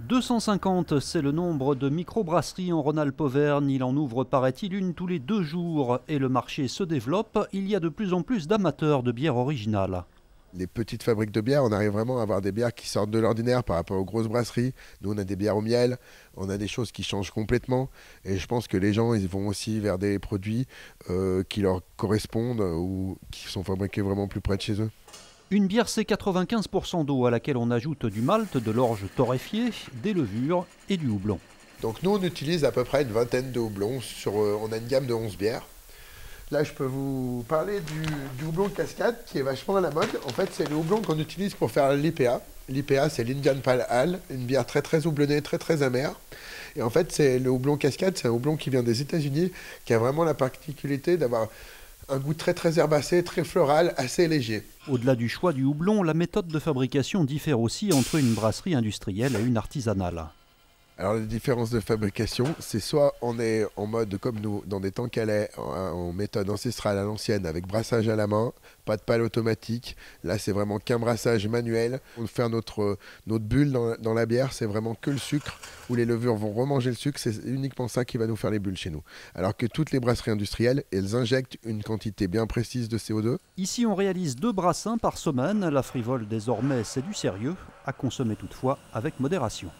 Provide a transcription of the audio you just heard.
250, c'est le nombre de microbrasseries en Rhône-Alpes-Auvergne. Il en ouvre, paraît-il, une tous les 2 jours. Et le marché se développe. Il y a de plus en plus d'amateurs de bière originale. Les petites fabriques de bière, on arrive vraiment à avoir des bières qui sortent de l'ordinaire par rapport aux grosses brasseries. Nous, on a des bières au miel, on a des choses qui changent complètement. Et je pense que les gens, ils vont aussi vers des produits qui leur correspondent ou qui sont fabriqués vraiment plus près de chez eux. Une bière, c'est 95% d'eau à laquelle on ajoute du malt, de l'orge torréfié, des levures et du houblon. Donc nous, on utilise à peu près une vingtaine de houblons. On a une gamme de 11 bières. Là, je peux vous parler du houblon cascade qui est vachement à la mode. En fait, c'est le houblon qu'on utilise pour faire l'IPA. L'IPA, c'est l'Indian Pale Ale, une bière très très houblonnée, très très amère. Et en fait, c'est le houblon cascade, c'est un houblon qui vient des États-Unis, qui a vraiment la particularité d'avoir un goût très très herbacé, très floral, assez léger. Au-delà du choix du houblon, la méthode de fabrication diffère aussi entre une brasserie industrielle et une artisanale. Alors la différence de fabrication, c'est soit on est en mode comme nous, dans des tanks à lait, en méthode ancestrale à l'ancienne, avec brassage à la main, pas de pale automatique. Là, c'est vraiment qu'un brassage manuel. On fait notre bulle dans la bière, c'est vraiment que le sucre, où les levures vont remanger le sucre. C'est uniquement ça qui va nous faire les bulles chez nous. Alors que toutes les brasseries industrielles, elles injectent une quantité bien précise de CO2. Ici, on réalise 2 brassins par semaine. La frivole, désormais, c'est du sérieux, à consommer toutefois avec modération.